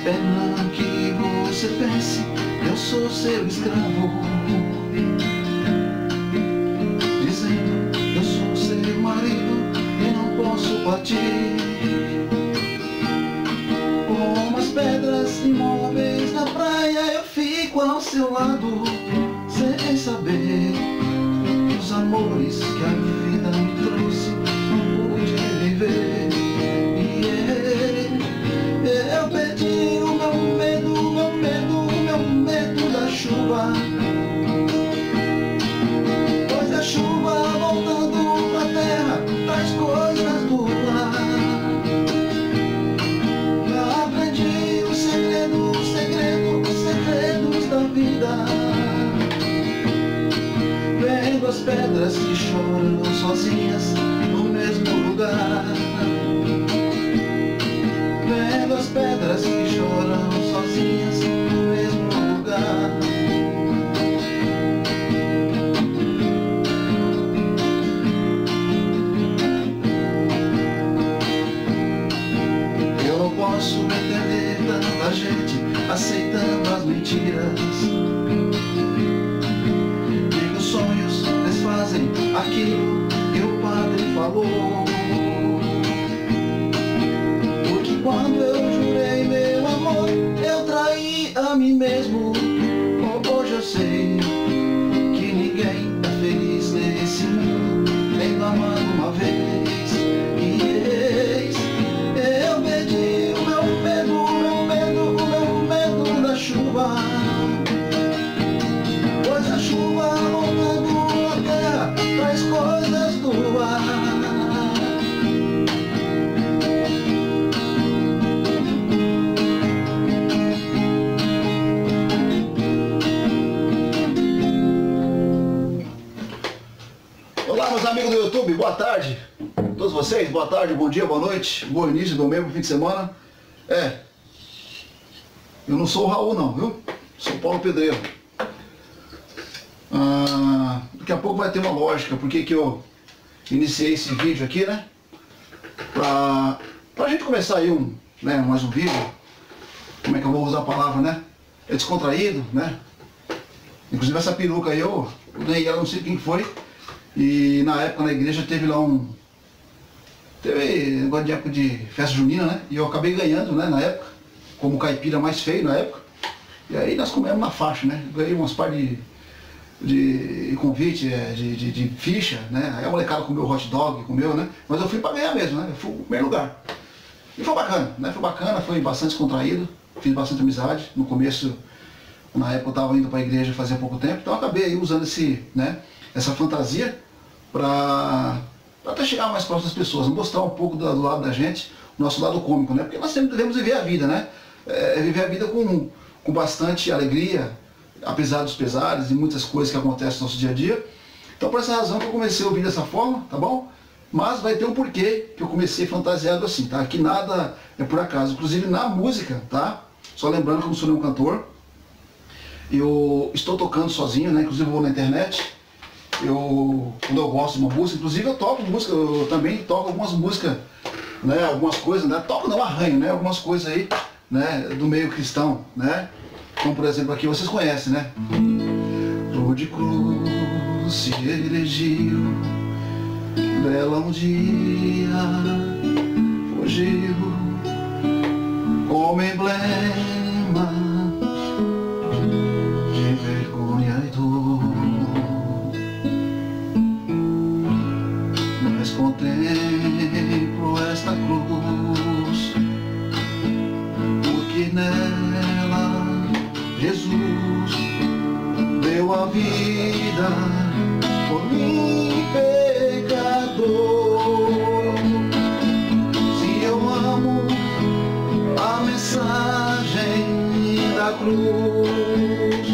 É não que você pense, eu sou seu escravo, dizendo eu sou seu marido e não posso partir. Como as pedras imóveis na praia, eu fico ao seu lado, sem saber que os amores que a vida me trouxe não pude viver. E eu perdi o meu medo da chuva, pois a chuva voltando pra terra traz coisas do ar. Aprendi os segredos da vida, vendo as pedras que choram sozinhas no mesmo lugar, vendo as pedras que choram sozinhas no mesmo lugar. Eu não posso entender tanta gente aceitando as mentiras, e que os sonhos desfazem aquilo que o padre falou. Porque quando eu jurei meu amor, eu traí a mim mesmo. Hoje eu sei que ninguém é feliz nesse mundo, nem amando uma vez. Eu perdi o meu medo da chuva, pois a chuva voltando à terra traz coisas do ar. Olá, meus amigos do YouTube, boa tarde a todos vocês, boa tarde, bom dia, boa noite, bom início do mesmo fim de semana. Eu não sou o Raul não, viu? Sou o Paulo Pedreiro. Daqui a pouco vai ter uma lógica, porque que eu iniciei esse vídeo aqui, né? Pra gente começar aí mais um vídeo, como é que eu vou usar a palavra, né? É descontraído, né? Inclusive essa peruca aí, eu dei ela, não sei quem foi. E na época na igreja teve lá teve negócio de época de festa junina, né? E eu acabei ganhando, né, na época, como caipira mais feio na época. E aí nós comemos na faixa, né? Ganhei umas par de convite, de ficha, né? Aí a molecada comeu hot dog, comeu, né? Mas eu fui pra ganhar mesmo, né? Eu fui no primeiro lugar. E foi bacana, né? Foi bacana, foi bastante descontraído, fiz bastante amizade. No começo, na época eu tava indo pra igreja fazia pouco tempo, então eu acabei aí usando essa fantasia pra até chegar mais próximo das pessoas, mostrar um pouco do lado da gente, o nosso lado cômico, né? Porque nós sempre devemos viver a vida, né? Viver a vida com bastante alegria, apesar dos pesares e muitas coisas que acontecem no nosso dia a dia. Então por essa razão que eu comecei a ouvir dessa forma, tá bom? Mas vai ter um porquê que eu comecei fantasiado assim, tá? Que nada é por acaso, inclusive na música, tá? Só lembrando que eu não sou nenhum cantor, eu estou tocando sozinho, né? Inclusive eu vou na internet. Quando eu gosto de uma música, inclusive eu toco música, eu também toco algumas músicas, né, algumas coisas, né, toco não, arranho, né, algumas coisas aí, né, do meio cristão, né, como por exemplo aqui vocês conhecem, né, Flor de cruz se erigiu, dela um dia fugiu, como emblema de vergonha e dor. Contemplo esta cruz, porque nela Jesus deu a vida por mim, pecador. Se eu amo a mensagem da cruz,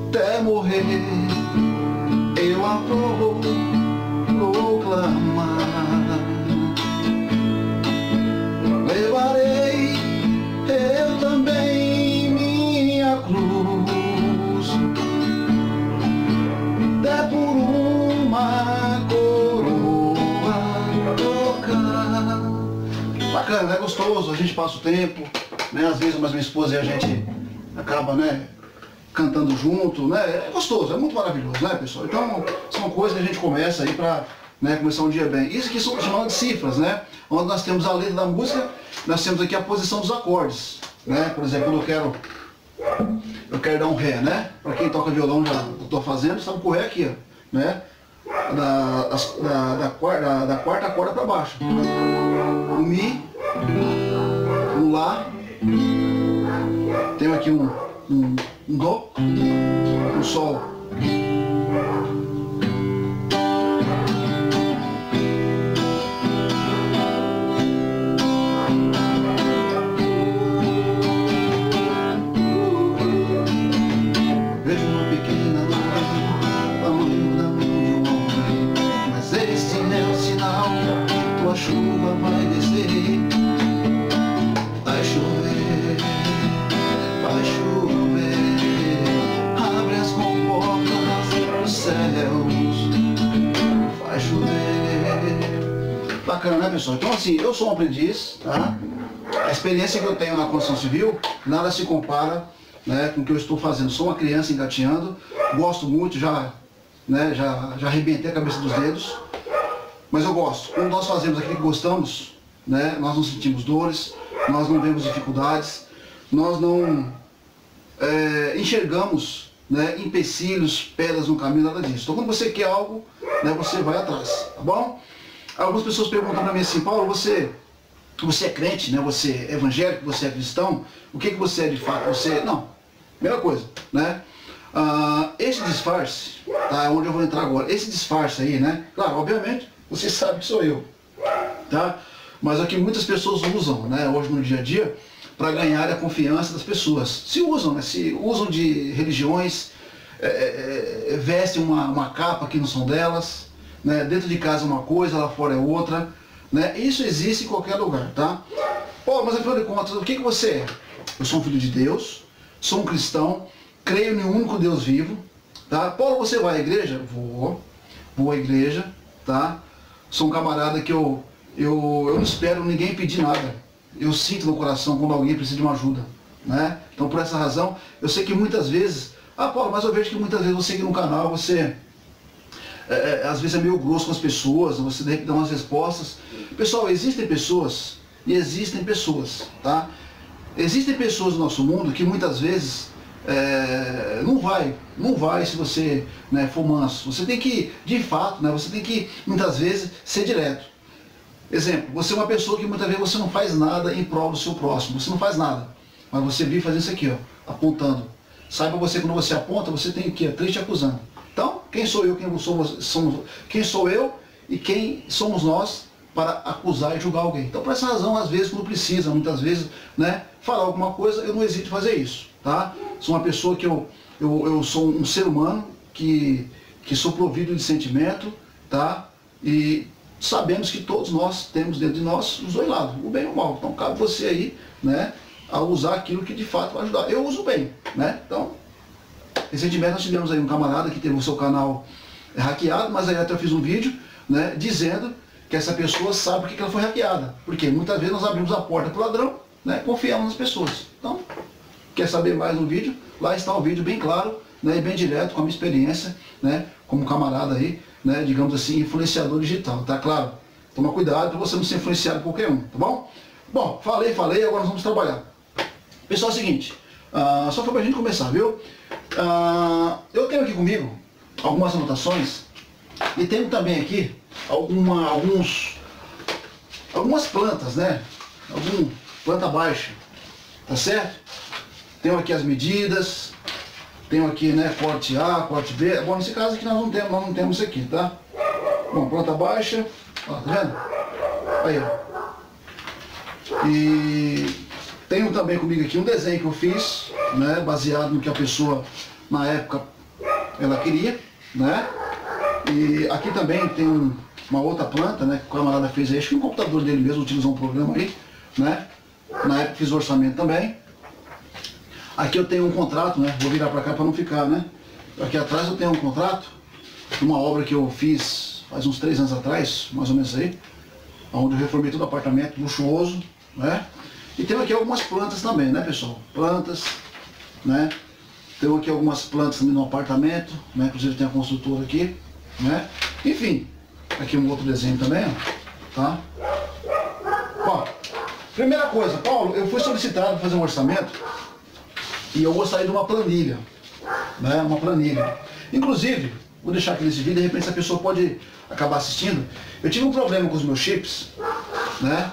até morrer eu a vou proclamar. Levarei eu também minha cruz, bacana, é gostoso, a gente passa o tempo, né? Às vezes mais minha esposa e a gente acaba, né, cantando junto, né? É gostoso, é muito maravilhoso, né, pessoal? Então, são coisas que a gente começa aí pra, né, começar um dia bem. Isso aqui são chamadas de cifras, né? Onde nós temos a letra da música, nós temos aqui a posição dos acordes, né? Por exemplo, quando eu quero dar um Ré, né? Para quem toca violão já estou fazendo, sabe o Ré aqui, ó, né? Da quarta corda para baixo. O Mi, um Lá, tenho aqui um Dó, um Sol. Chuva vai descer, vai chover, abre as comportas dos céus, vai chover. Bacana, né, pessoal? Então assim, eu sou um aprendiz, tá? A experiência que eu tenho na construção civil, nada se compara, né, com o que eu estou fazendo. Sou uma criança engateando, gosto muito, já arrebentei a cabeça dos dedos. Mas eu gosto. Quando nós fazemos aquilo que gostamos, né, nós não sentimos dores, nós não vemos dificuldades, nós não enxergamos, né, empecilhos, pedras no caminho, nada disso. Então quando você quer algo, né, você vai atrás, tá bom? Algumas pessoas perguntam para mim assim, Paulo, você é crente, né? Você é evangélico, você é cristão, o que você é de fato? Você... Não, primeira coisa, né? Esse disfarce, tá, é onde eu vou entrar agora, esse disfarce aí, né? Claro, obviamente, você sabe que sou eu, tá? Mas é o que muitas pessoas usam, né, hoje no dia a dia, para ganhar a confiança das pessoas. Se usam, né? Se usam de religiões, vestem uma capa que não são delas, né? Dentro de casa é uma coisa, lá fora é outra, né? Isso existe em qualquer lugar, tá? Pô, mas afinal de contas, o que você é? Eu sou um filho de Deus, sou um cristão, creio em um único Deus vivo, tá? Paulo, você vai à igreja? Vou à igreja, tá? Sou um camarada que eu não espero ninguém pedir nada. Eu sinto no coração quando alguém precisa de uma ajuda, né? Então por essa razão, eu sei que muitas vezes, Paulo, mas eu vejo que muitas vezes você aqui no canal, você às vezes é meio grosso com as pessoas, você de repente dá umas respostas. Pessoal, existem pessoas e existem pessoas, tá? Existem pessoas no nosso mundo que muitas vezes não vai se você, né, for manso. Você tem que, de fato, né, você tem que, muitas vezes, ser direto. Exemplo, você é uma pessoa que muitas vezes você não faz nada em prol do seu próximo, você não faz nada, mas você vive fazendo isso aqui, ó, apontando. Saiba você, quando você aponta, você tem que três te acusando. Então, quem sou eu, quem sou eu e quem somos nós para acusar e julgar alguém? Então, por essa razão, às vezes, quando precisa, muitas vezes, né, falar alguma coisa, eu não hesito em fazer isso, tá? Sou uma pessoa que eu sou um ser humano que sou provido de sentimento, tá? E sabemos que todos nós temos dentro de nós os dois lados, o bem e o mal. Então, cabe você aí, né, a usar aquilo que de fato vai ajudar. Eu uso bem, né? Então, recentemente nós tivemos aí um camarada que teve o seu canal hackeado, mas aí até eu fiz um vídeo, né, dizendo que essa pessoa sabe por que ela foi hackeada. Porque muitas vezes nós abrimos a porta para o ladrão, né, confiamos nas pessoas. Então, quer saber mais no vídeo? Lá está o vídeo bem claro, né, e bem direto com a minha experiência, né, como camarada aí, né, digamos assim, influenciador digital, tá claro? Toma cuidado para você não ser influenciado por qualquer um, tá bom? Bom, falei, agora nós vamos trabalhar. Pessoal, é o seguinte, só foi pra gente começar, viu? Eu tenho aqui comigo algumas anotações e tenho também aqui algumas plantas, né? Planta baixa, tá certo? Tenho aqui as medidas, tenho aqui, né, corte A, corte B. Bom, nesse caso aqui nós não temos isso aqui, tá? Bom, planta baixa, ó, tá vendo? Aí, ó. E tenho também comigo aqui um desenho que eu fiz, né, baseado no que a pessoa, na época, ela queria, né? E aqui também tem uma outra planta, né, que o camarada fez aí, acho que no computador dele mesmo, utilizou um programa aí, né? Na época fiz o orçamento também. Aqui eu tenho um contrato, né? Vou virar para cá para não ficar, né? Aqui atrás eu tenho um contrato de uma obra que eu fiz faz uns 3 anos atrás, mais ou menos aí, onde eu reformei todo o apartamento, luxuoso, né? E tenho aqui algumas plantas também, né, pessoal? Plantas, né? Tenho aqui algumas plantas também no apartamento, né? Inclusive tem a construtora aqui, né? Enfim, aqui um outro desenho também, ó, tá? Ó, primeira coisa, Paulo, eu fui solicitado para fazer um orçamento e eu gostaria de uma planilha, né? Uma planilha. Inclusive, vou deixar aqui nesse vídeo, de repente essa pessoa pode acabar assistindo. Eu tive um problema com os meus chips, né?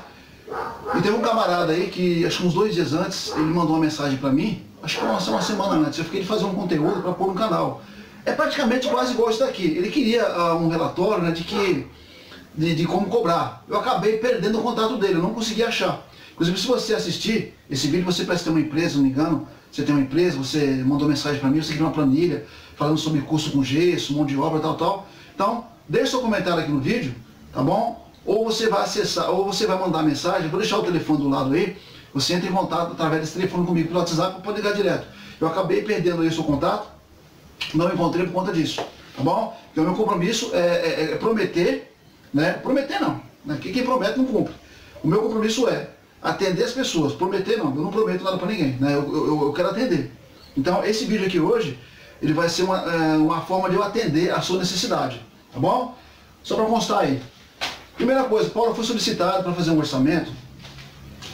E teve um camarada aí que, acho que uns 2 dias antes, ele mandou uma mensagem pra mim, acho que uma semana antes, eu fiquei de fazer um conteúdo para pôr no canal. É praticamente quase igual isso daqui. Ele queria um relatório, né, de como cobrar. Eu acabei perdendo o contato dele, eu não consegui achar. Inclusive, se você assistir esse vídeo, você parece ter uma empresa, se não me engano, você tem uma empresa, você mandou mensagem para mim, você queria uma planilha falando sobre custo com gesso, mão de obra, tal. Então, deixe seu comentário aqui no vídeo, tá bom? Ou você vai acessar, ou você vai mandar mensagem, vou deixar o telefone do lado aí, você entra em contato através desse telefone comigo pelo WhatsApp para poder ligar direto. Eu acabei perdendo aí o seu contato, não encontrei por conta disso, tá bom? Então, meu compromisso é prometer, né? Prometer não, né? Quem promete não cumpre. O meu compromisso é atender as pessoas. Prometer não, eu não prometo nada para ninguém, né? Eu quero atender. Então, esse vídeo aqui hoje, ele vai ser uma forma de eu atender a sua necessidade, tá bom? Só para constar aí. Primeira coisa, Paulo, foi solicitado para fazer um orçamento.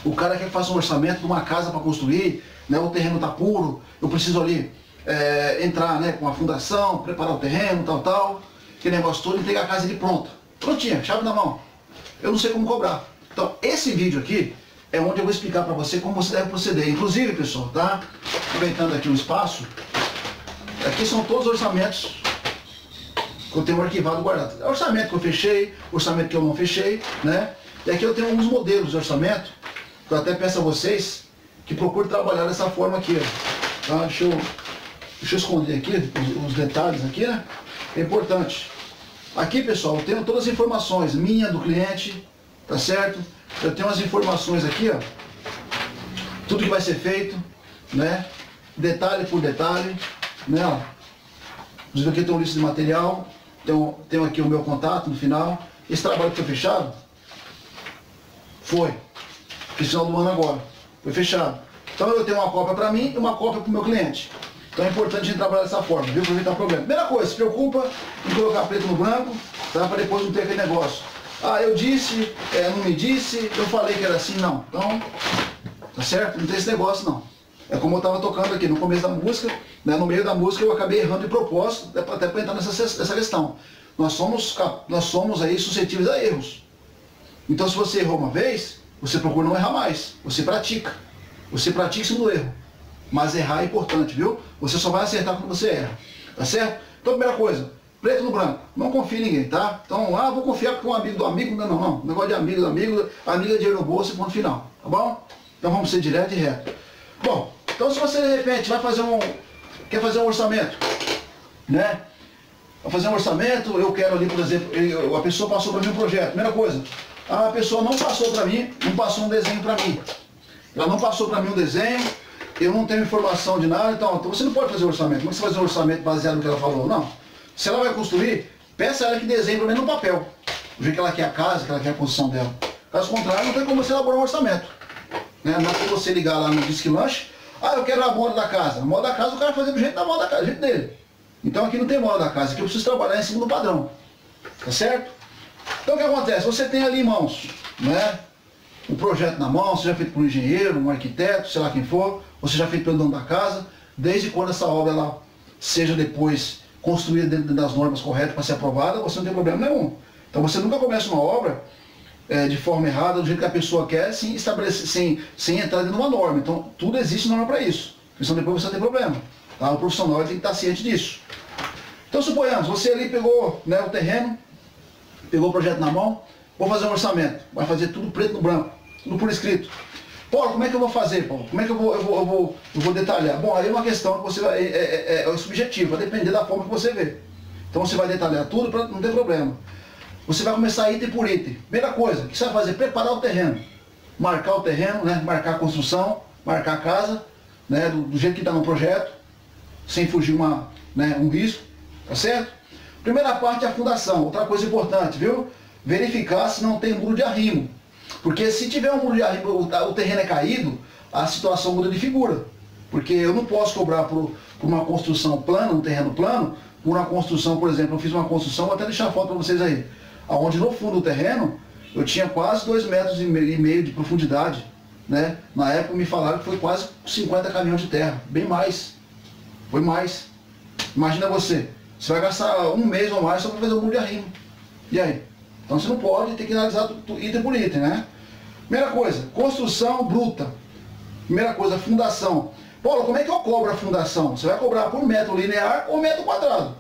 O cara quer que faça um orçamento de uma casa para construir, né? O terreno está puro, eu preciso ali entrar, né, com a fundação, preparar o terreno, tal, aquele negócio todo, e entregar a casa ali pronta. Prontinha, chave na mão. Eu não sei como cobrar. Então, esse vídeo aqui é onde eu vou explicar para você como você deve proceder. Inclusive, pessoal, tá? Aproveitando aqui o espaço, aqui são todos os orçamentos que eu tenho arquivado, guardado. Orçamento que eu fechei, orçamento que eu não fechei, né? E aqui eu tenho alguns modelos de orçamento, que eu até peço a vocês que procurem trabalhar dessa forma aqui, ó. Tá? Deixa eu esconder aqui os detalhes aqui, né? É importante. Aqui, pessoal, eu tenho todas as informações, minha, do cliente, tá certo? Eu tenho as informações aqui, ó. Tudo que vai ser feito, né? Detalhe por detalhe, né? Ó. Inclusive aqui tem um lista de material, tenho aqui o meu contato no final. Esse trabalho que foi fechado, foi final do ano agora, foi fechado. Então eu tenho uma cópia para mim e uma cópia para o meu cliente. Então é importante a gente trabalhar dessa forma, viu? Aproveitar o problema. Primeira coisa, se preocupa em colocar preto no branco, tá? Para depois não ter aquele negócio. Ah, eu disse, não me disse, eu falei que era assim, não. Então, tá certo? Não tem esse negócio não. É como eu estava tocando aqui no começo da música, né? No meio da música eu acabei errando de propósito, até para entrar nessa questão. Nós somos aí suscetíveis a erros. Então se você errou uma vez, você procura não errar mais. Você pratica. Você pratica em cima do erro. Mas errar é importante, viu? Você só vai acertar quando você erra. Tá certo? Então, primeira coisa, preto no branco. Não confie em ninguém, tá? Então, vou confiar porque um amigo do amigo. Não. Negócio de amigo do amigo. Amigo é dinheiro no bolso e ponto final. Tá bom? Então vamos ser direto e reto. Bom, então se você de repente quer fazer um orçamento, né? Vai fazer um orçamento, eu quero ali, por exemplo, a pessoa passou para mim um projeto. Primeira coisa, a pessoa não passou para mim, não passou um desenho para mim. Ela não passou para mim um desenho, eu não tenho informação de nada, então você não pode fazer orçamento. Como é que você vai fazer um orçamento baseado no que ela falou? Não. Se ela vai construir, peça a ela que desenhe pelo menos no papel. O jeito que ela quer a casa, que ela quer a construção dela. Caso contrário, não tem como você elaborar um orçamento. Né? Não é que você ligar lá no Disque Lanche, eu quero a moda da casa. A moda da casa o cara vai fazer do jeito da moda da casa, do jeito dele. Então aqui não tem moda da casa, aqui eu preciso trabalhar em cima do padrão. Tá certo? Então o que acontece? Você tem ali em mãos, né? Um projeto na mão, seja feito por um engenheiro, um arquiteto, sei lá quem for, ou seja feito pelo dono da casa, desde quando essa obra ela seja depois construída dentro das normas corretas para ser aprovada, você não tem problema nenhum. Então você nunca começa uma obra de forma errada, do jeito que a pessoa quer, sem entrar dentro de uma norma. Então tudo existe norma para isso. Senão depois você vai ter problema. Tá? O profissional tem que estar ciente disso. Então suponhamos, você ali pegou, né, o terreno, pegou o projeto na mão, vou fazer um orçamento, vai fazer tudo preto no branco, tudo por escrito. Paulo, como é que eu vou fazer, Paulo? Como é que eu vou detalhar? Bom, aí é uma questão que você vai, é subjetivo, vai depender da forma que você vê. Então você vai detalhar tudo, não tem problema. Você vai começar item por item. Primeira coisa, o que você vai fazer? Preparar o terreno. Marcar o terreno, né? Marcar a construção, marcar a casa, né? Do jeito que está no projeto, sem fugir um risco, tá certo? Primeira parte é a fundação, outra coisa importante, viu? verificar se não tem muro de arrimo. Porque se tiver um muro de arrimo, o terreno é caído, a situação muda de figura. Porque eu não posso cobrar por uma construção plana, um terreno plano, por uma construção, por exemplo, eu fiz uma construção, vou até deixar a foto para vocês aí, onde no fundo do terreno eu tinha quase 2,5 metros de profundidade, né? Na época me falaram que foi quase 50 caminhões de terra, bem mais, foi mais. Imagina você vai gastar um mês ou mais só para fazer um muro de arrimo. E aí? Então você não pode, tem que analisar item por item, né? Primeira coisa, construção bruta. Primeira coisa, fundação. Paulo, como é que eu cobro a fundação? Você vai cobrar por metro linear ou metro quadrado,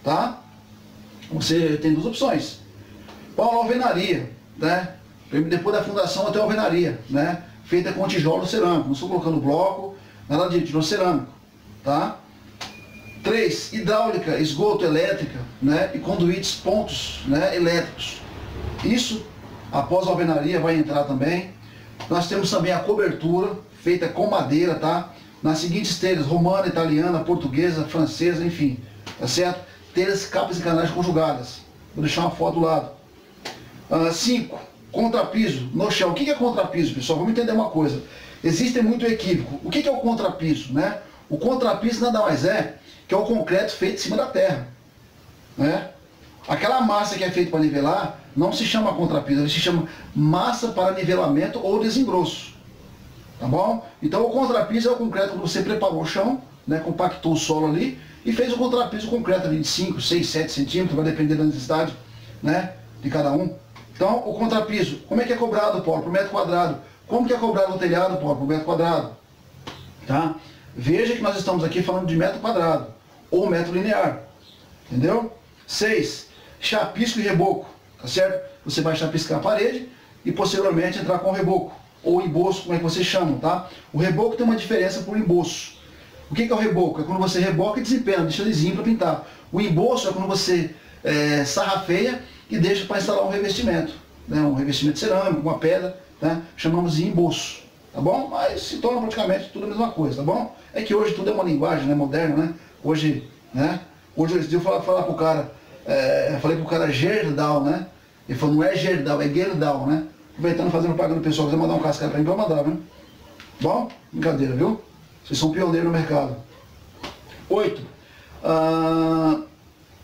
tá? Você tem duas opções. Paulo, alvenaria, né? Depois da fundação até a alvenaria, né? Feita com tijolo cerâmico, não estou colocando bloco, nada de tijolo cerâmico, tá? 3, hidráulica, esgoto, elétrica, né? E conduítes, pontos, né? Elétricos. Isso, após a alvenaria, vai entrar também. Nós temos também a cobertura, feita com madeira, tá? Nas seguintes telhas, romana, italiana, portuguesa, francesa, enfim, tá certo? Telhas, capas e canais conjugadas. Vou deixar uma foto do lado. 5, contrapiso no chão. O que é contrapiso, pessoal? Vamos entender uma coisa. Existe muito equívoco. O que é o contrapiso, né? O contrapiso nada mais é que é o concreto feito em cima da terra, né? Aquela massa que é feita para nivelar não se chama contrapiso, ele se chama massa para nivelamento ou desengrosso. Tá bom? Então o contrapiso é o concreto quando você preparou o chão, né, compactou o solo ali e fez o contrapiso concreto ali de 5, 6, 7 centímetros, vai depender da necessidade, né, de cada um. Então o contrapiso, como é que é cobrado, Paulo? Por metro quadrado. Como que é cobrado no telhado, Paulo? Por metro quadrado. Tá? Veja que nós estamos aqui falando de metro quadrado ou metro linear. Entendeu? 6. Chapisco e reboco. Tá certo? Você vai chapiscar a parede e posteriormente entrar com o reboco. Ou emboço, como é que você chama, tá? O reboco tem uma diferença por emboço. O que é o reboco? É quando você reboca e desempena, deixa lisinho para pintar. O emboço é quando você sarrafeia e deixa para instalar um revestimento, né? Um revestimento cerâmico, uma pedra, né? Chamamos de emboço, tá bom? Mas se torna praticamente tudo a mesma coisa, tá bom? É que hoje tudo é uma linguagem, né, moderna, né? Hoje eu falar pro cara, falei pro cara Gerdau, né? Ele falou, não é Gerdau, é Gerdau, né? Aproveitando, fazendo propaganda do pessoal, quiser mandar um cascalho para mim, pode mandar, viu? Bom? Brincadeira, viu? Vocês são pioneiros no mercado. 8.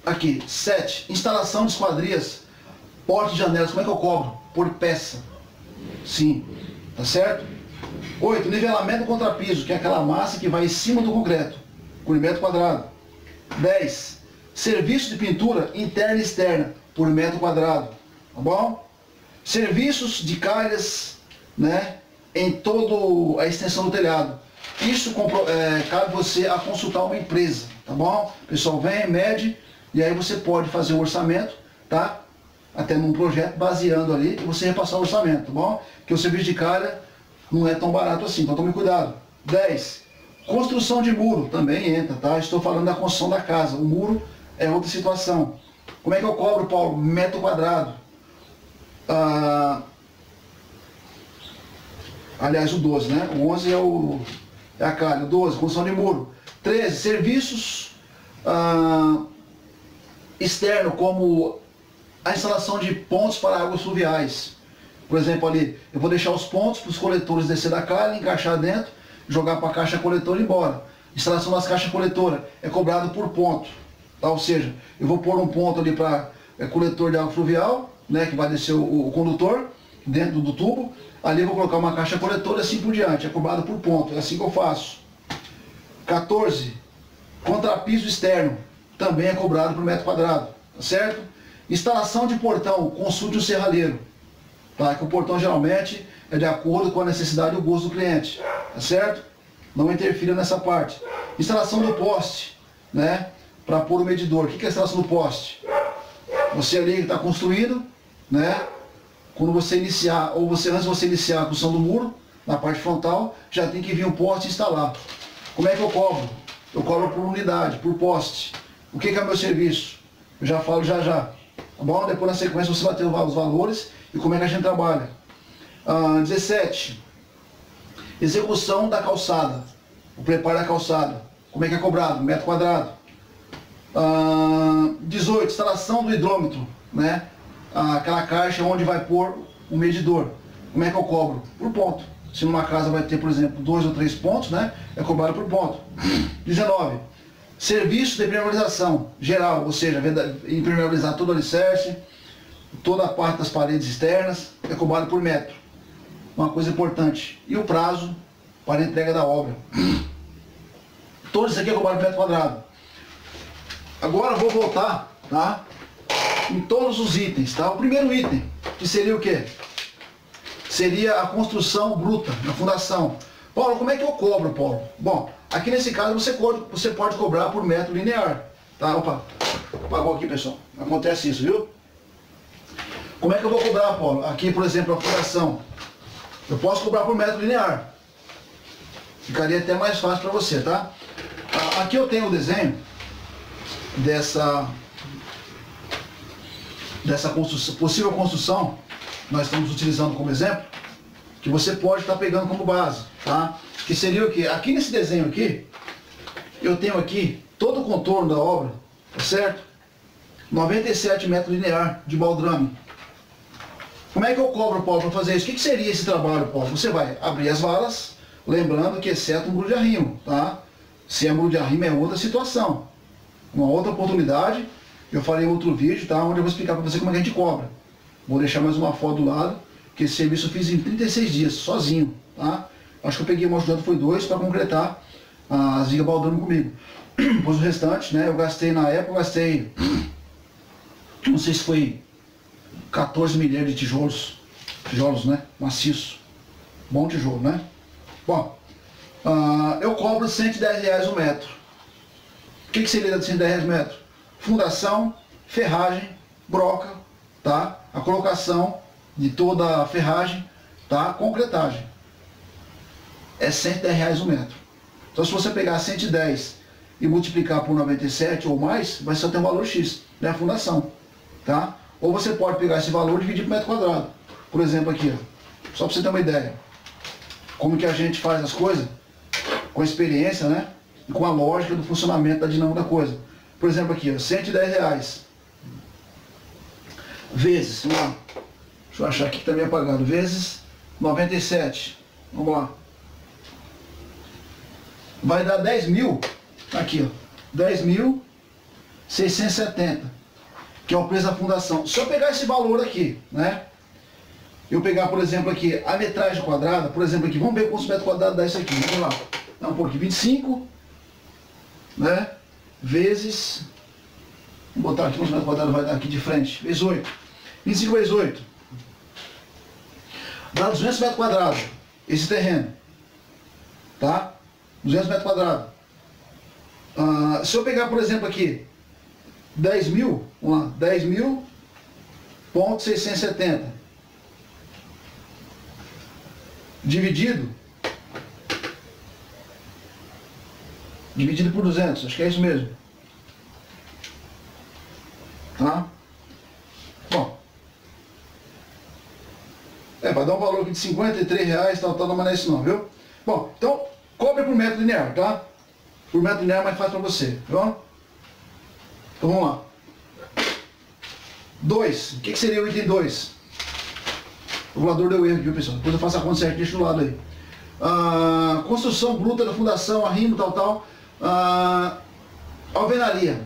Aqui, 7. Instalação de esquadrias, portas e janelas. Como é que eu cobro? Por peça. Sim. Tá certo? 8. Nivelamento do contrapiso, que é aquela massa que vai em cima do concreto, por metro quadrado. 10. Serviço de pintura interna e externa, por metro quadrado. Tá bom? Serviços de calhas, né, em toda a extensão do telhado. Isso cabe você a consultar uma empresa, tá bom? O pessoal vem, mede, e aí você pode fazer o orçamento, tá? Até num projeto, baseando ali, e você repassar o orçamento, tá bom? Porque o serviço de calha não é tão barato assim, então tome cuidado. 10. Construção de muro, também entra, tá? Estou falando da construção da casa, o muro é outra situação. Como é que eu cobro, Paulo? Metro quadrado. Aliás, o 12, né? O 11 é a calha. O 12, construção de muro. 13, serviços externos, como a instalação de pontos para águas fluviais. Por exemplo, ali, eu vou deixar os pontos para os coletores descer da calha, encaixar dentro, jogar para a caixa coletora e ir embora. Instalação das caixas coletoras é cobrado por ponto. Tá? Ou seja, eu vou pôr um ponto ali para coletor de água fluvial, né, que vai descer o condutor dentro do tubo. Ali eu vou colocar uma caixa coletora e assim por diante. É cobrado por ponto. É assim que eu faço. 14. Contrapiso externo. Também é cobrado por metro quadrado. Tá certo? Instalação de portão. Consulte o serralheiro. Tá? Que o portão geralmente é de acordo com a necessidade e o gosto do cliente. Tá certo? Não interfira nessa parte. Instalação do poste, né? Para pôr o medidor. O que é a instalação do poste? Você ali está construindo, né? Quando você iniciar, ou antes de você iniciar a construção do muro, na parte frontal, já tem que vir um poste e instalar. Como é que eu cobro? Eu cobro por unidade, por poste. O que é o meu serviço? Eu já falo já. Tá bom? Depois na sequência você vai ter os valores e como é que a gente trabalha. 17. Execução da calçada. O preparo da calçada. Como é que é cobrado? Metro quadrado. 18. Instalação do hidrômetro, né? aquela caixa onde vai pôr o medidor. Como é que eu cobro? Por ponto. Se numa casa vai ter, por exemplo, 2 ou 3 pontos, né? É cobrado por ponto. 19. Serviço de impermeabilização geral, ou seja, impermeabilizar todo o alicerce, toda a parte das paredes externas, é cobrado por metro. Uma coisa importante. E o prazo para a entrega da obra. Todo isso aqui é cobrado por metro quadrado. Agora eu vou voltar, tá? Em todos os itens, tá? O primeiro item, que seria o quê? Seria a construção bruta, na fundação. Paulo, como é que eu cobro, Paulo? Bom, aqui nesse caso você pode cobrar por metro linear, tá? Opa, apagou aqui, pessoal. Acontece isso, viu? Como é que eu vou cobrar, Paulo? Aqui, por exemplo, a fundação. Eu posso cobrar por metro linear. Ficaria até mais fácil para você, tá? Aqui eu tenho o desenho dessa possível construção, nós estamos utilizando como exemplo, que você pode estar pegando como base, tá? Que seria o que? Aqui nesse desenho aqui, eu tenho aqui todo o contorno da obra, tá certo? 97 metros linear de baldrame. Como é que eu cobro, Paulo, para fazer isso? O que seria esse trabalho, Paulo? Você vai abrir as valas, lembrando que exceto um muro de arrimo, tá? Se é muro de arrimo é outra situação, uma outra oportunidade. Eu farei outro vídeo, tá? Onde eu vou explicar para você como é que a gente cobra. Vou deixar mais uma foto do lado, que esse serviço eu fiz em 36 dias, sozinho, tá? Acho que eu peguei uma ajudante, foi 2 para concretar as vigas baldrame comigo. Pois o restante, né? Eu gastei na época, não sei se foi 14 milheiros de tijolos, né? Maciço, bom tijolo, né? Bom, eu cobro R$110 o metro. O que seria de R$110 o metro? Fundação, ferragem, broca, tá? A colocação de toda a ferragem, tá? Concretagem. É R$110 o metro. Então se você pegar 110 e multiplicar por 97 ou mais, vai ser até um valor X, né? A fundação, tá? Ou você pode pegar esse valor e dividir por metro quadrado. Por exemplo aqui, ó, só para você ter uma ideia. Como que a gente faz as coisas, com a experiência, né? E com a lógica do funcionamento da dinâmica da coisa. Por exemplo aqui, ó, R$110 vezes, vamos lá, deixa eu achar aqui que está meio apagado, vezes 97, vamos lá, vai dar 10.000, aqui ó, 10.670, que é o preço da fundação. Se eu pegar esse valor aqui, né, eu pegar, por exemplo, aqui, a metragem quadrada, por exemplo aqui, vamos ver quantos metros quadrados dá isso aqui, vamos lá, dá um pouquinho, 25, né, vezes, vou botar aqui quantos metros quadrados vai dar aqui de frente, vezes 8, 25 vezes 8, dá 200 metros quadrados, esse terreno, tá, 200 metros quadrados. Se eu pegar, por exemplo, aqui, 10.000, vamos lá, 10.670, dividido por 200, acho que é isso mesmo, tá? Bom, vai dar um valor aqui de R$53, tal, não é isso não, viu? Bom, então, cobre por metro linear, tá? Por metro linear é mais fácil para você, viu? Então vamos lá. 2, o que seria o item 2? O calculador deu erro aqui, viu, pessoal? Depois eu faço a conta certa, deixa do lado aí. Construção bruta da fundação, arrimo, tal. Alvenaria.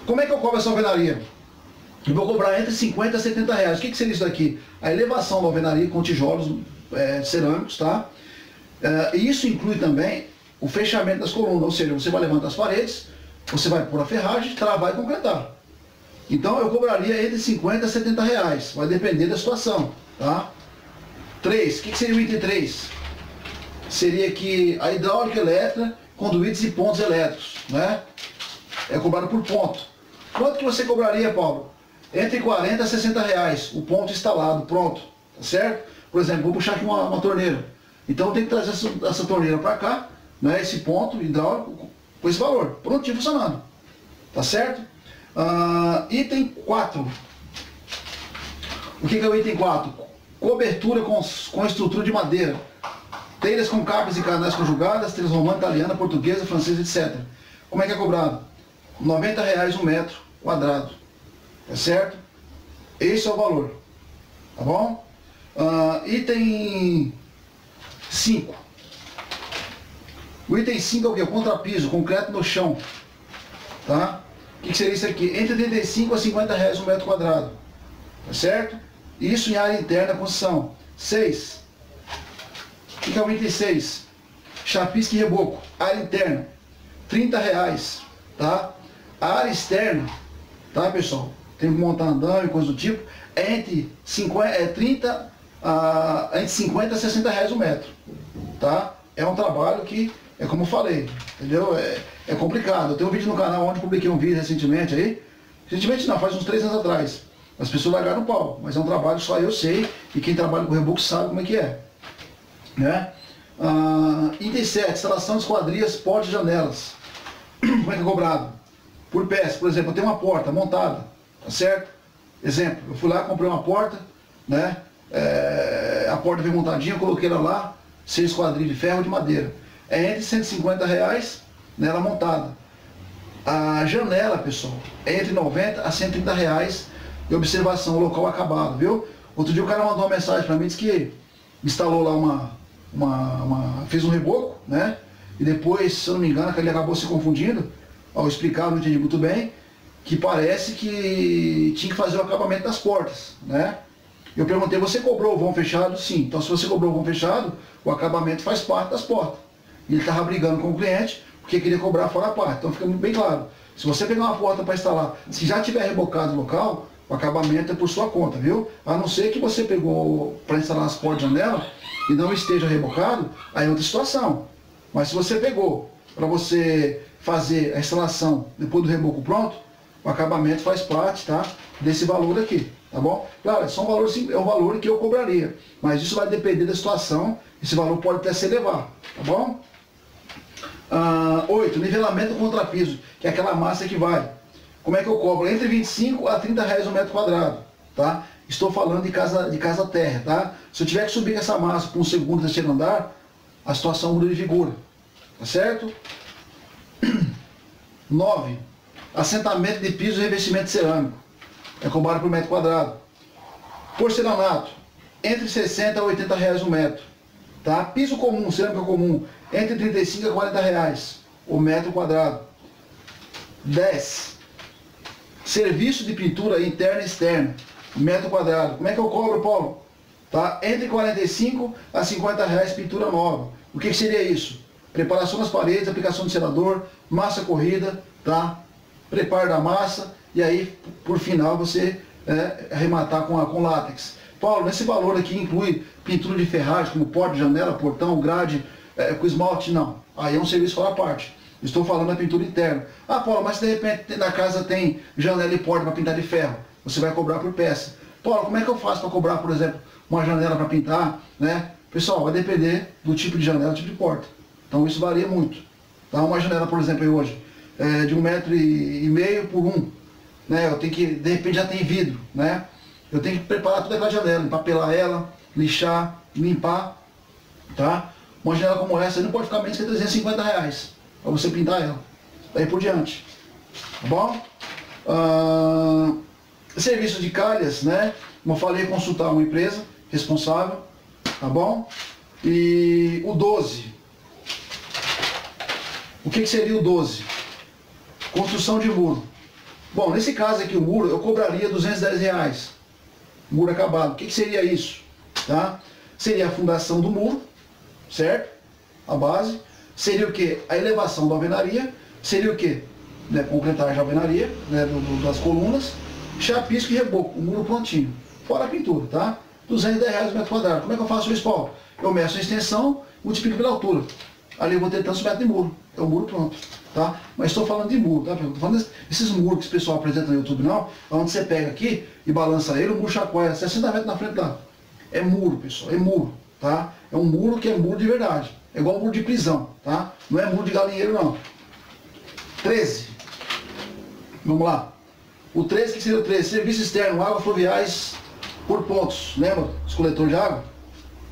Como é que eu cobro essa alvenaria? Eu vou cobrar entre 50 a 70 reais. O que seria isso daqui? A elevação da alvenaria com tijolos cerâmicos, tá? E isso inclui também o fechamento das colunas, ou seja, você vai levantar as paredes, você vai pôr a ferragem, travar e concretar. Então eu cobraria entre 50 a 70 reais, vai depender da situação, tá? 3, o que seria o item 3? Seria que a hidráulica elétrica, conduítes e pontos elétricos, né? É cobrado por ponto. Quanto que você cobraria, Paulo? Entre 40 a 60 reais, o ponto instalado, pronto, tá certo? Por exemplo, vou puxar aqui uma torneira. Então eu tenho que trazer essa torneira para cá, né? Esse ponto hidráulico com esse valor, prontinho funcionando, tá certo? Item 4. O que é o item 4? Cobertura com estrutura de madeira. Telhas com capas e canais conjugadas, telhas romana, italiana, portuguesa, francesa, etc. Como é que é cobrado? R$90 um metro quadrado. Tá certo? Esse é o valor, tá bom? Item 5. O item 5 é o que? O contrapiso, concreto no chão, tá? O que seria isso aqui? Entre 35 a 50 reais um metro quadrado, tá certo? Isso em área interna da construção. 6. O que é o item 6? Chapisco e reboco, área interna, 30 reais, tá? A área externa, tá, pessoal? Tem que montar andame, coisa do tipo, é entre 50 a 60 reais o metro, tá? É um trabalho que, é como eu falei, entendeu? É complicado. Eu tenho um vídeo no canal onde publiquei um vídeo recentemente aí, recentemente não, faz uns 3 anos atrás. As pessoas largaram o pau, mas é um trabalho só eu sei, e quem trabalha com reboco sabe como é que é, né? Item 7, instalação de esquadrias, portas e janelas. Como é que é cobrado? Por peça, por exemplo, eu tenho uma porta montada, tá certo? Exemplo, eu fui lá, comprei uma porta, né? A porta veio montadinha, eu coloquei ela lá, 6 esquadrilhas de ferro ou de madeira. É entre 150 reais, né, ela montada. A janela, pessoal, é entre 90 a 130 reais de observação, o local acabado, viu? Outro dia o cara mandou uma mensagem para mim, disse que instalou lá fez um reboco, né? E depois, se eu não me engano, que ele acabou se confundindo, ao explicar, não entendi muito bem, que parece que tinha que fazer o acabamento das portas, né? Eu perguntei, você cobrou o vão fechado? Sim. Então se você cobrou o vão fechado, o acabamento faz parte das portas. E ele estava brigando com o cliente, porque queria cobrar fora a parte. Então fica muito bem claro. Se você pegar uma porta para instalar, se já tiver rebocado o local, o acabamento é por sua conta, viu? A não ser que você pegou para instalar as portas de janela e não esteja rebocado, aí é outra situação. Mas se você pegou para você fazer a instalação depois do reboco pronto, o acabamento faz parte, tá, desse valor aqui, tá bom? Claro, é um valor que eu cobraria, mas isso vai depender da situação, esse valor pode até se elevar, tá bom? 8. Nivelamento do contrapiso, que é aquela massa que vai. Como é que eu cobro? Entre 25 a 30 reais o metro quadrado, tá? Estou falando de casa terra, tá? Se eu tiver que subir essa massa para um segundo, terceiro andar, a situação muda de figura, tá certo? 9. Assentamento de piso e revestimento cerâmico, é cobrado por metro quadrado. Porcelanato, entre 60 a 80 reais o metro, tá? Piso comum, cerâmica comum, entre 35 a 40 reais o metro quadrado. 10. Serviço de pintura interna e externa, metro quadrado. Como é que eu cobro, Paulo? Tá? Entre 45 a 50 reais pintura nova. O que seria isso? Preparação das paredes, aplicação de selador, massa corrida, tá? Preparo da massa e aí, por final, você arrematar com látex. Paulo, nesse valor aqui inclui pintura de ferragem, como porta, janela, portão, grade, com esmalte? Não. Aí é um serviço fora a parte. Estou falando da pintura interna. Ah, Paulo, mas se de repente na casa tem janela e porta para pintar de ferro, você vai cobrar por peça. Paulo, como é que eu faço para cobrar, por exemplo, uma janela para pintar, né? Pessoal, vai depender do tipo de janela, do tipo de porta. Então isso varia muito. Tá? Uma janela, por exemplo, aí hoje, de 1,5 m por 1, né? Eu tenho que, de repente já tem vidro, né? Eu tenho que preparar toda aquela janela, empapelar ela, lixar, limpar, tá? Uma janela como essa não pode ficar menos que 350 reais para você pintar ela. Daí por diante. Tá bom? Serviço de calhas, né? Como eu falei, consultar uma empresa responsável, tá bom? E o 12. O que seria o 12? Construção de muro. Bom, nesse caso aqui o muro eu cobraria 210 reais. Muro acabado. O que seria isso? Tá? Seria a fundação do muro, certo? A base. Seria o que? A elevação da alvenaria. Seria o que? Né, concretagem da alvenaria, né, das colunas. Chapisco e reboco, o muro prontinho. Fora a pintura, tá? 210 reais o metro quadrado. Como é que eu faço isso, Paulo? Eu meço a extensão, multiplico pela altura. Ali eu vou ter tantos metros de muro. É o muro pronto, tá? Mas estou falando de muro, tá? Estou falando desses muros que o pessoal apresenta no YouTube, não. Onde você pega aqui e balança ele, o muro chacoalha 60 metros na frente lá. É muro, pessoal, é muro, tá? É um muro que é muro de verdade. É igual um muro de prisão, tá? Não é muro de galinheiro, não. 13. Vamos lá. O 13, que seria o 13? Serviço externo, águas fluviais por pontos. Lembra? Os coletores de água?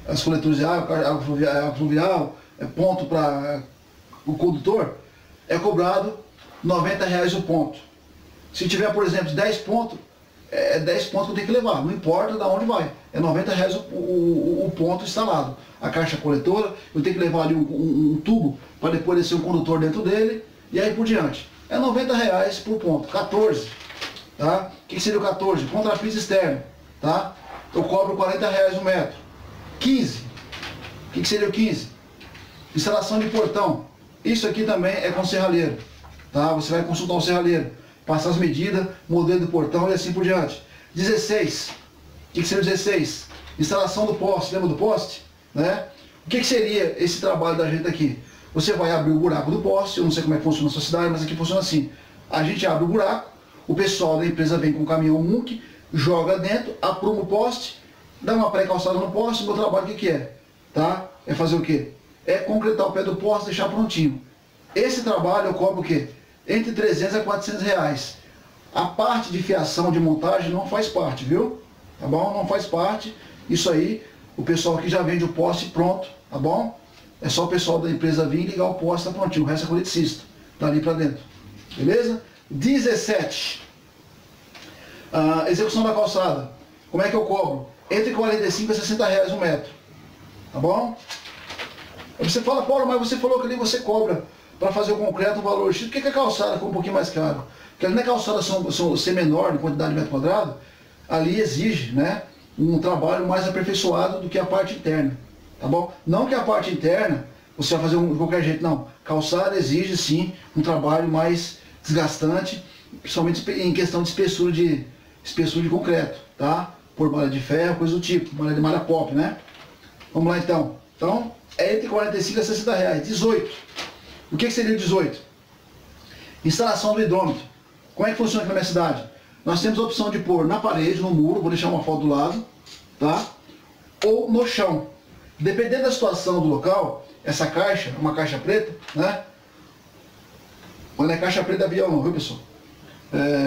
Os coletores de água fluvial, ponto para o condutor, é cobrado 90 reais o ponto. Se tiver, por exemplo, 10 pontos, é 10 pontos que eu tenho que levar, não importa de onde vai. É R$90 o ponto instalado. A caixa coletora, eu tenho que levar ali um tubo para depois descer um condutor dentro dele e aí por diante. É R$90 por ponto. 14, tá? O que seria o 14? Contrapiso externo, tá? Eu cobro R$40 o metro. 15, o que seria o 15? Instalação de portão. Isso aqui também é com serralheiro, tá? Você vai consultar o serralheiro, passar as medidas, modelo do portão e assim por diante. 16, o que seria o 16? Instalação do poste, lembra do poste? Né? O que seria esse trabalho da gente aqui? Você vai abrir o buraco do poste, eu não sei como é que funciona na sua cidade, mas aqui funciona assim. A gente abre o buraco, o pessoal da empresa vem com o caminhão MUNC, joga dentro, apruma o poste, dá uma pré-calçada no poste. Meu trabalho o que é? Tá? É fazer o quê? É concretar o pé do poste, deixar prontinho. Esse trabalho eu cobro o quê? Entre 300 a 400 reais. A parte de fiação de montagem não faz parte, viu? Tá bom? Não faz parte. Isso aí, o pessoal aqui já vende o poste pronto, tá bom? É só o pessoal da empresa vir e ligar o poste, tá prontinho. O resto é coleticista, dali pra dentro. Beleza? 17. Execução da calçada. Como é que eu cobro? Entre 45 a 60 reais o metro. Tá bom? Aí você fala, Paulo, mas você falou que ali você cobra para fazer o concreto um valor X. Por que a calçada ficou um pouquinho mais caro? Porque ali na calçada ser menor em quantidade de metro quadrado, ali exige, né, um trabalho mais aperfeiçoado do que a parte interna. Tá bom? Não que a parte interna você vai fazer de qualquer jeito, não. Calçada exige sim um trabalho mais desgastante, principalmente em questão de espessura de concreto, tá? Por malha de ferro, coisa do tipo, malha pop, né? Vamos lá então. Então, é entre 45 a 60 reais. 18. O que seria o 18? Instalação do hidrômetro. Como é que funciona aqui na minha cidade? Nós temos a opção de pôr na parede, no muro, vou deixar uma foto do lado, tá? Ou no chão. Dependendo da situação do local, essa caixa é uma caixa preta, né? Não é caixa preta de avião não, viu pessoal?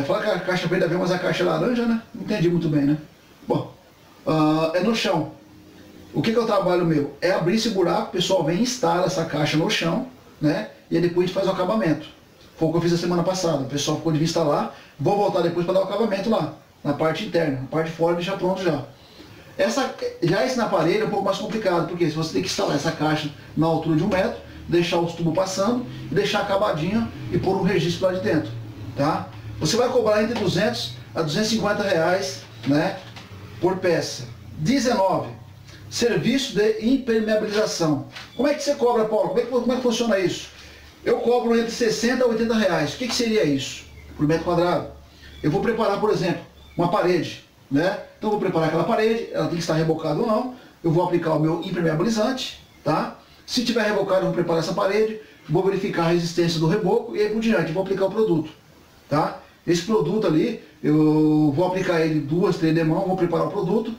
Fala que a caixa preta de avião, mas a caixa é laranja, né? Não entendi muito bem, né? Bom, é no chão. O que é o trabalho meu? É abrir esse buraco, o pessoal vem e instala essa caixa no chão, né? E aí depois a gente faz o acabamento. Foi o que eu fiz a semana passada. O pessoal ficou de vir instalar, vou voltar depois para dar o acabamento lá, na parte interna, na parte de fora deixar pronto já. Já esse na parede é um pouco mais complicado, porque se você tem que instalar essa caixa na altura de 1 metro, deixar os tubos passando, e deixar acabadinho e pôr um registro lá de dentro, tá? Você vai cobrar entre 200 a 250 reais, né, por peça. 19. Serviço de impermeabilização. Como é que você cobra, Paulo? Como é que funciona isso? Eu cobro entre 60 a 80 reais. O que seria isso? Por metro quadrado. Eu vou preparar, por exemplo, uma parede, né? Então eu vou preparar aquela parede, ela tem que estar rebocada ou não. Eu vou aplicar o meu impermeabilizante, tá? Se tiver rebocado, eu vou preparar essa parede, vou verificar a resistência do reboco e aí por diante, vou aplicar o produto, tá? Esse produto ali, eu vou aplicar ele 2, 3 demãos, vou preparar o produto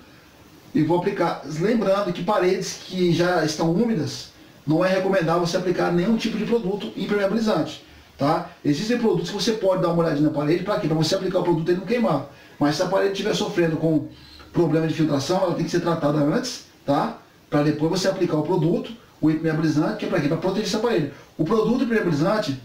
e vou aplicar. Lembrando que paredes que já estão úmidas, não é recomendável você aplicar nenhum tipo de produto impermeabilizante, tá? Existem produtos que você pode dar uma olhadinha na parede, para quê? Para você aplicar o produto e não queimar. Mas se a parede estiver sofrendo com problema de filtração, ela tem que ser tratada antes, tá? Para depois você aplicar o produto, o impermeabilizante, que é para quê? Para proteger essa parede. O produto impermeabilizante,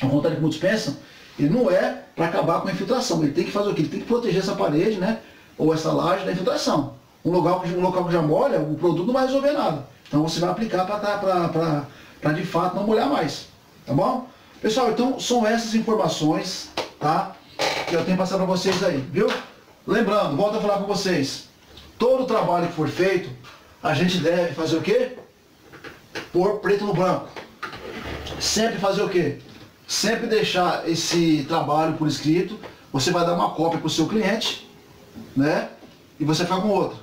ao contrário do que muitos pensam, ele não é para acabar com a infiltração, ele tem que fazer o quê? Ele tem que proteger essa parede, né? Ou essa laje da infiltração. Um local que já molha, o produto não vai resolver nada. Então você vai aplicar para de fato não molhar mais, tá bom? Pessoal, então são essas informações, tá? Que eu tenho passado para vocês aí, viu? Lembrando, volto a falar com vocês, todo trabalho que for feito, a gente deve fazer o quê? Pôr preto no branco. Sempre fazer o quê? Sempre deixar esse trabalho por escrito, você vai dar uma cópia para o seu cliente, né? E você fica com outra.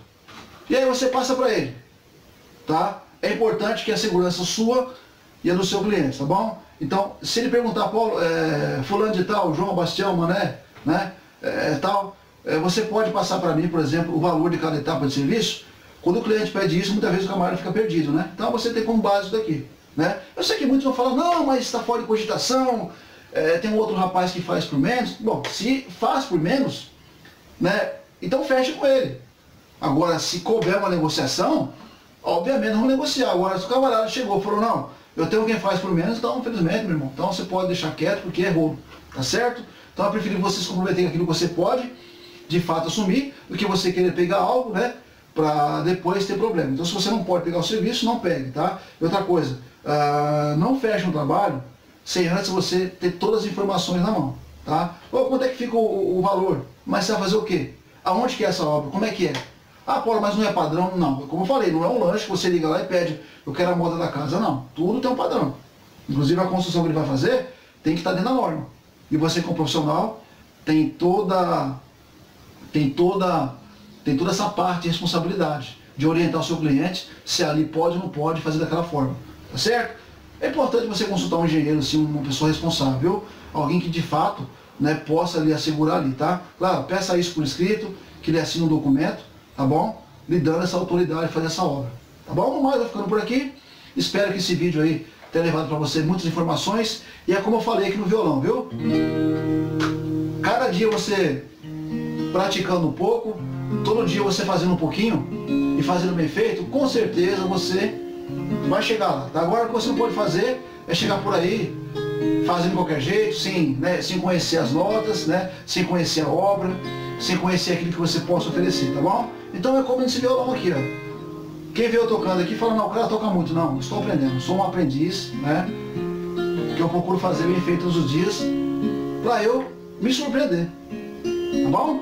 E aí você passa para ele, tá? É importante que a segurança sua e a do seu cliente, tá bom? Então, se ele perguntar, Paulo, fulano de tal, João, Bastião, Mané, né? Você pode passar para mim, por exemplo, o valor de cada etapa de serviço. Quando o cliente pede isso, muitas vezes o camarada fica perdido, né? Então você tem como base isso daqui, né? Eu sei que muitos vão falar, não, mas está fora de cogitação, tem um outro rapaz que faz por menos. Bom, se faz por menos, né? Então fecha com ele. Agora, se couber uma negociação, obviamente não vamos negociar. Agora, se o camarada chegou e falou, não, eu tenho quem faz por menos, então, infelizmente, meu irmão, então você pode deixar quieto porque é rolo, tá certo? Então eu prefiro que vocês comprometerem aquilo que você pode de fato assumir do que você querer pegar algo, né, para depois ter problema. Então, se você não pode pegar o serviço, não pegue, tá? E outra coisa, não feche um trabalho sem antes você ter todas as informações na mão, tá? Ou quanto é que fica o valor? Mas você vai fazer o quê? Aonde que é essa obra? Como é que é? Ah, Paulo, mas não é padrão? Não. Como eu falei, não é um lanche que você liga lá e pede, eu quero a moda da casa. Não. Tudo tem um padrão. Inclusive a construção que ele vai fazer tem que estar dentro da norma. E você como profissional tem toda essa parte de responsabilidade de orientar o seu cliente se ali pode ou não pode fazer daquela forma. Tá certo? É importante você consultar um engenheiro, assim, uma pessoa responsável, alguém que de fato, né, possa lhe assegurar ali, tá? Claro, peça isso por escrito, que ele assine um documento, tá bom? Lhe dando essa autoridade de fazer essa obra. Tá bom? No mais, vai ficando por aqui. Espero que esse vídeo aí tenha levado para você muitas informações. E é como eu falei aqui no violão, viu? Cada dia você praticando um pouco, todo dia você fazendo um pouquinho e fazendo bem feito, com certeza você vai chegar lá. Tá? Agora o que você não pode fazer é chegar por aí fazendo de qualquer jeito, sem conhecer as notas, né? Sem conhecer a obra, sem conhecer aquilo que você possa oferecer, tá bom? Então é como esse violão aqui, ó. Quem vê eu tocando aqui fala, não, o cara toca muito. Não, estou aprendendo, sou um aprendiz, né? Que eu procuro fazer bem feito todos os dias, para eu me surpreender, tá bom?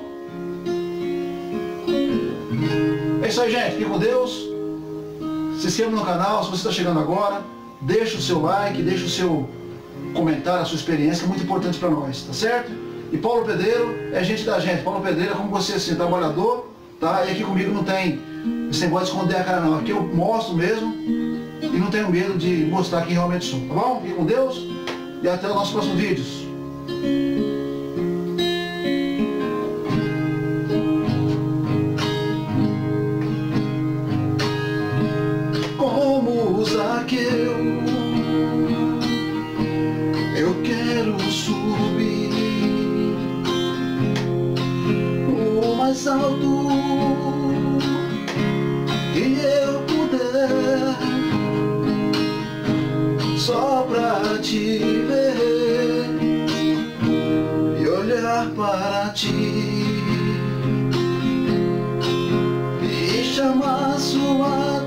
É isso aí, gente, fique com Deus. Se inscreva no canal, se você está chegando agora, deixa o seu like, deixa o seu comentário, a sua experiência, é muito importante para nós, tá certo? E Paulo Pedreiro é gente da gente. Paulo Pedreiro é como você, assim, trabalhador, tá? E aqui comigo não tem esse negócio de esconder a cara não. Aqui eu mostro mesmo e não tenho medo de mostrar quem realmente sou, tá bom? Fique com Deus e até os nossos próximos vídeos. Como Zaqueu, eu quero subir o mais alto que eu puder, só pra te ver e olhar para ti e chamar sua